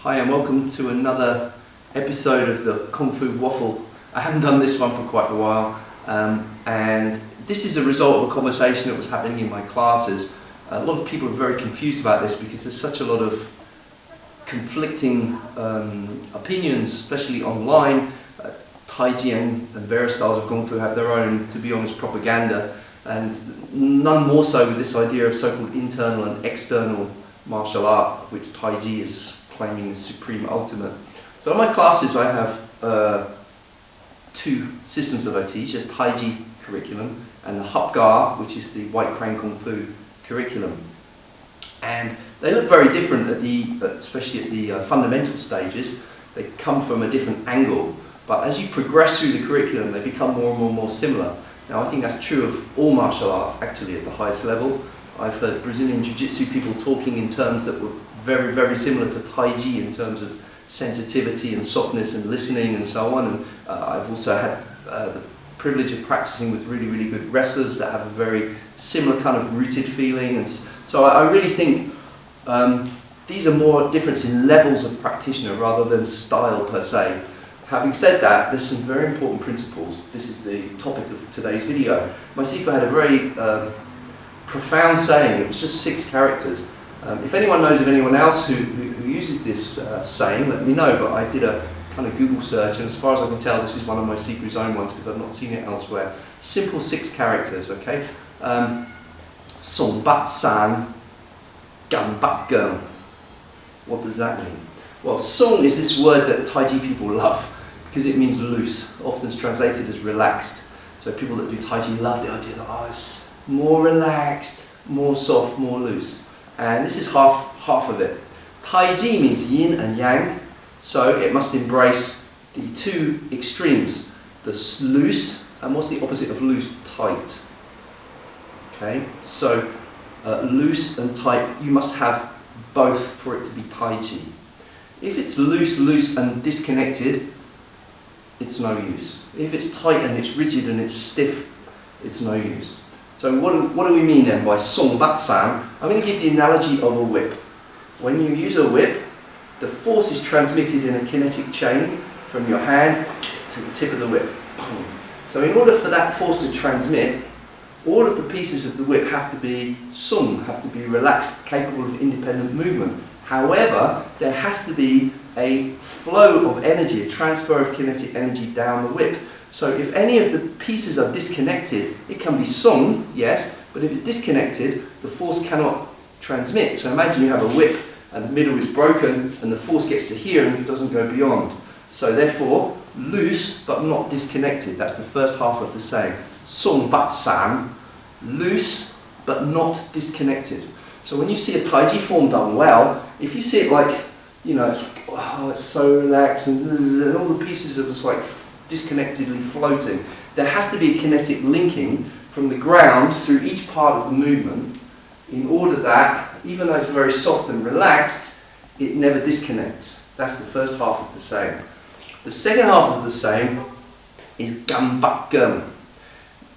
Hi and welcome to another episode of the Kung Fu Waffle. I haven't done this one for quite a while and this is a result of a conversation that was happening in my classes. A lot of people are very confused about this because there's such a lot of conflicting opinions, especially online. Tai Chi and various styles of Kung Fu have their own, to be honest, propaganda, and none more so with this idea of so-called internal and external martial art, which Tai Chi is claiming is supreme ultimate. So in my classes I have two systems that I teach, a Tai Chi curriculum and the Hap Ga, which is the White Crane Kung Fu curriculum. And they look very different especially at the fundamental stages. They come from a different angle, but as you progress through the curriculum they become more and more similar. Now I think that's true of all martial arts actually at the highest level. I've heard Brazilian Jiu-Jitsu people talking in terms that were very similar to Tai Chi in terms of sensitivity and softness and listening and so on. And I've also had the privilege of practicing with really good wrestlers that have a very similar kind of rooted feeling. And so I really think these are more difference in levels of practitioner rather than style per se. Having said that, there's some very important principles. This is the topic of today's video. My Sifu had a very profound saying. It was just 6 characters. If anyone knows of anyone else who uses this saying, let me know, but I did a kind of Google search, and as far as I can tell, this is one of my Sifu's own ones because I've not seen it elsewhere. Simple 6 characters, okay? Song Bat San, Gan Bat Geng. What does that mean? Well, song is this word that Tai Chi people love because it means loose, often translated as relaxed. So people that do Tai Chi love the idea that it's more relaxed, more soft, more loose. And this is half of it. Tai Chi means yin and yang, so it must embrace the 2 extremes, the loose, and what's the opposite of loose? Tight. Okay, so loose and tight, you must have both for it to be Tai Chi. If it's loose and disconnected, it's no use. If it's tight and it's rigid and it's stiff, it's no use. So what do we mean then by Song Bat San? I'm going to give the analogy of a whip. When you use a whip, the force is transmitted in a kinetic chain from your hand to the tip of the whip. So in order for that force to transmit, all of the pieces of the whip have to be sung, have to be relaxed, capable of independent movement. However, there has to be a flow of energy, a transfer of kinetic energy down the whip. So if any of the pieces are disconnected, it can be sung, yes, but if it's disconnected, the force cannot transmit. So imagine you have a whip and the middle is broken and the force gets to here and it doesn't go beyond. So therefore, loose but not disconnected. That's the first half of the saying. Song Bat San, loose but not disconnected. So when you see a Tai Chi form done well, if you see it like, you know, it's so relaxed and all the pieces are just like disconnectedly floating, there has to be a kinetic linking from the ground through each part of the movement in order that, even though it's very soft and relaxed, it never disconnects. That's the first half of the saying. The second half of the saying is Gan Bat Geng.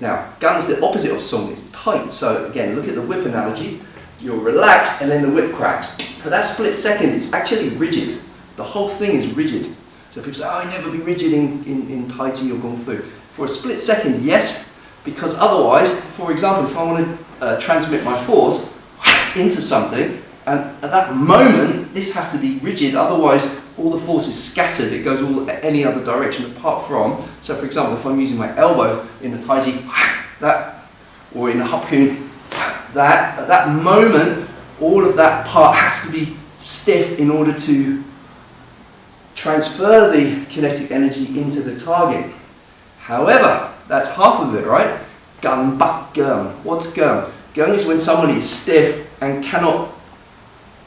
Now, Gan is the opposite of Song, it's tight. So again, look at the whip analogy. You're relaxed and then the whip cracks. For that split second, it's actually rigid. The whole thing is rigid. So people say, oh, I never be rigid in Tai Chi or Kung Fu. For a split second, yes, because otherwise, for example, if I want to transmit my force into something, and at that moment, this has to be rigid, otherwise all the force is scattered, it goes all any other direction apart from, so for example, if I'm using my elbow in the Tai Chi, that, or in a Hap Kun, that, at that moment, all of that part has to be stiff in order to transfer the kinetic energy into the target. However, that's half of it, right? Gan Bat Geng. What's Geng? Geng is when somebody is stiff and cannot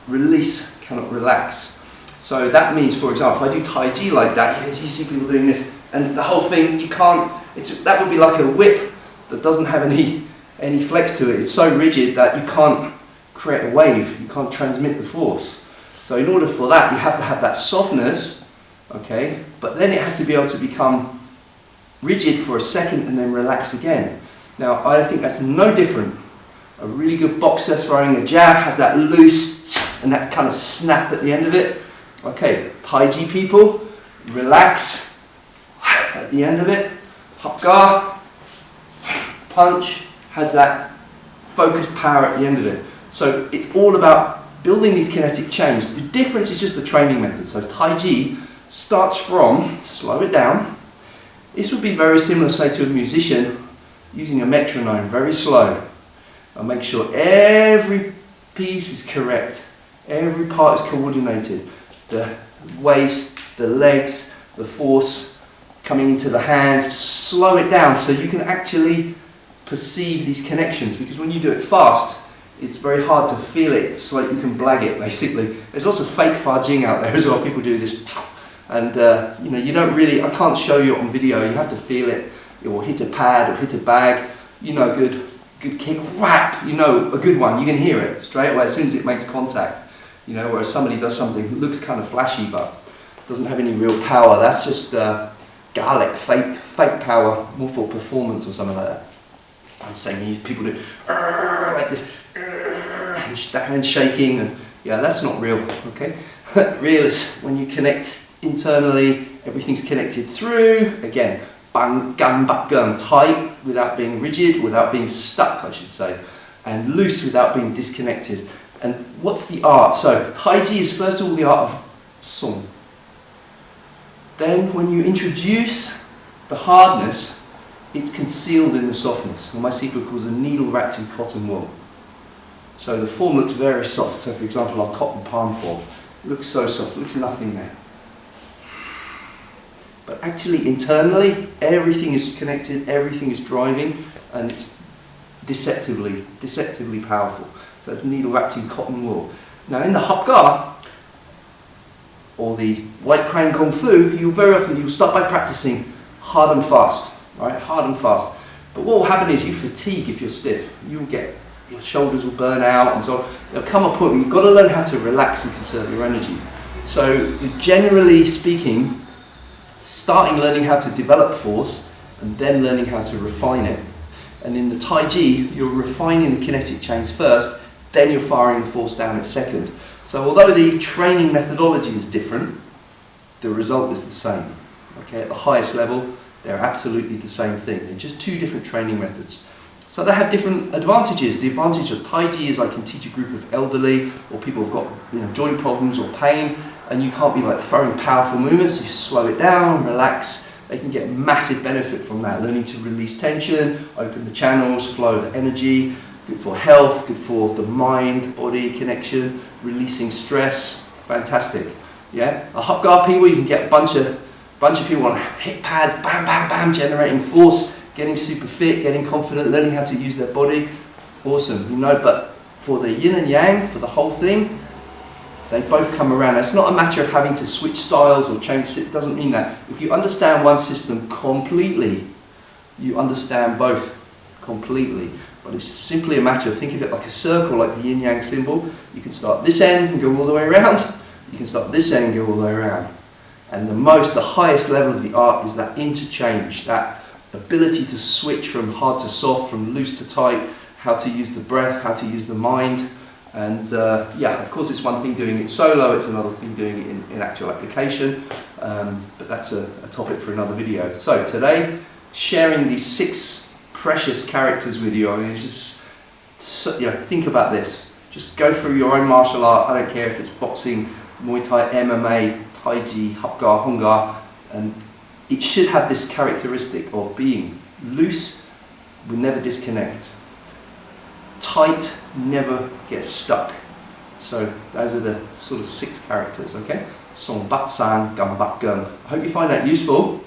release, cannot relax. So that means, for example, if I do Tai Chi like that, you see people doing this, and the whole thing, you can't, that would be like a whip that doesn't have any flex to it. It's so rigid that you can't create a wave, you can't transmit the force. So in order for that, you have to have that softness, okay, but then it has to be able to become rigid for a second and then relax again. Now, I think that's no different. A really good boxer throwing a jab has that loose and that kind of snap at the end of it. Okay, Tai Chi people, relax at the end of it. Hapga, punch, has that focused power at the end of it. So it's all about building these kinetic chains. The difference is just the training method. So Tai Chi starts from, slow it down. This would be very similar, say, to a musician using a metronome, very slow. And make sure every piece is correct. Every part is coordinated. The waist, the legs, the force coming into the hands. Slow it down so you can actually perceive these connections, because when you do it fast, it's very hard to feel it. It's like you can blag it, basically. There's lots of fake Fa Jing out there as well. People do this, and you know, you don't really, I can't show you on video. You have to feel it, or hit a pad, or hit a bag. You know, good kick, whap. You know, a good one. You can hear it straight away as soon as it makes contact. You know, whereas somebody does something that looks kind of flashy but doesn't have any real power. That's just garlic, fake power, more for performance or something like that. I'm saying people do like this, hand shaking, and yeah, that's not real. Okay, real is when you connect internally, everything's connected through. Again, bang, gun, back, gun, tight without being rigid, without being stuck, I should say, and loose without being disconnected. And what's the art? So Tai Chi is first of all the art of song. Then when you introduce the hardness, it's concealed in the softness. What my Sifu calls a needle wrapped in cotton wool. So the form looks very soft. So for example, our cotton palm form looks so soft, looks nothing there. But actually internally, everything is connected, everything is driving, and it's deceptively powerful. So it's needle wrapped in cotton wool. Now in the Hapga, or the White Crane Kung Fu, you'll start by practicing hard and fast, right? Hard and fast. But what will happen is you fatigue if you're stiff. Your shoulders will burn out, and so there'll come a point where you've got to learn how to relax and conserve your energy. So generally speaking, learning how to develop force, and then learning how to refine it. And in the Tai Chi, you're refining the kinetic chains first, then you're firing the force down at second. So although the training methodology is different, the result is the same. Okay, at the highest level, they're absolutely the same thing. They're just two different training methods. So they have different advantages. The advantage of Tai Chi is I can teach a group of elderly or people who've got joint problems or pain, and you can't be like throwing powerful movements. You slow it down, relax. They can get massive benefit from that. Learning to release tension, open the channels, flow the energy. Good for health, good for the mind-body connection, releasing stress. Fantastic. Yeah, a Hapga people, you can get a bunch of people on hip pads, bam, bam, bam, generating force, getting super fit, getting confident, learning how to use their body. Awesome, you know. But for the Yin and Yang, for the whole thing, they both come around. It's not a matter of having to switch styles or change. It doesn't mean that. If you understand one system completely, you understand both completely. But it's simply a matter of thinking of it like a circle, like the yin-yang symbol. You can start this end and go all the way around. You can start this end and go all the way around. And the highest level of the art is that interchange, that ability to switch from hard to soft, from loose to tight, how to use the breath, how to use the mind. And yeah, of course it's one thing doing it solo, it's another thing doing it in actual application. But that's a topic for another video. So today, sharing these 6 precious characters with you. I mean, think about this. Just go through your own martial art. I don't care if it's boxing, Muay Thai, MMA, Tai Chi, Hapga, Honga, and it should have this characteristic of being loose, will never disconnect. Tight, never gets stuck. So those are the sort of 6 characters, okay? Song Bat San, Gum Bat Gun. I hope you find that useful.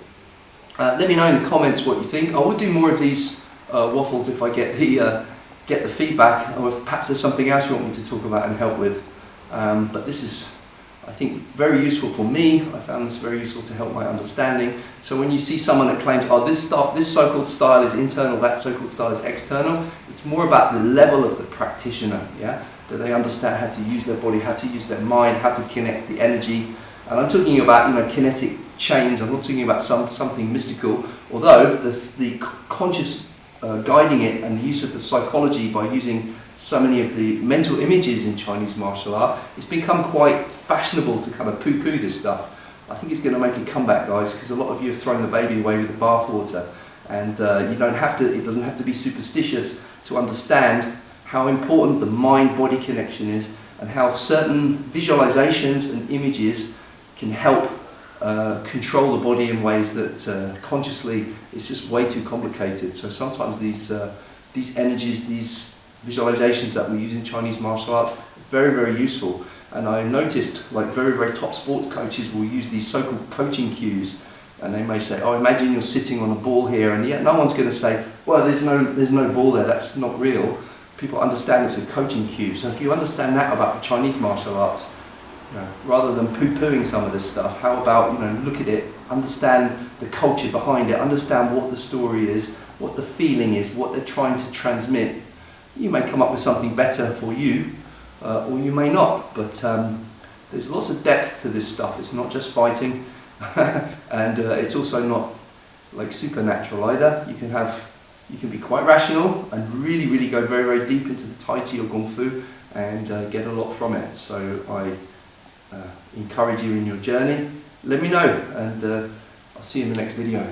Let me know in the comments what you think. I will do more of these waffles if I get the feedback, or if perhaps there's something else you want me to talk about and help with. But this is, I think, very useful for me. I found this very useful to help my understanding. So when you see someone that claims, oh, this so-called style is internal, that so-called style is external, it's more about the level of the practitioner, yeah? Do they understand how to use their body, how to use their mind, how to connect the energy? And I'm talking about, kinetic chains. I'm not talking about something mystical, although the conscious guiding it and the use of the psychology by using so many of the mental images in Chinese martial art, it's become quite fashionable to kind of poo-poo this stuff. I think it's going to make a comeback, guys, because a lot of you have thrown the baby away with the bathwater, and you don't have to. It doesn't have to be superstitious to understand how important the mind-body connection is, and how certain visualizations and images can help control the body in ways that consciously it's just way too complicated. So sometimes these energies, these visualizations that we use in Chinese martial arts, very, very useful. And I noticed, like, very, very top sports coaches will use these so-called coaching cues, and they may say, oh, imagine you're sitting on a ball here, and yet no one's going to say, well, there's no ball there, that's not real. People understand it's a coaching cue. So if you understand that about the Chinese martial arts, rather than poo-pooing some of this stuff, how about, look at it, understand the culture behind it, understand what the story is, what the feeling is, what they're trying to transmit. You may come up with something better for you, or you may not, but there's lots of depth to this stuff. It's not just fighting, and it's also not like supernatural either. You can be quite rational and really, really go very, very deep into the Tai Chi or Kung Fu and get a lot from it. So I encourage you in your journey. Let me know, and I'll see you in the next video.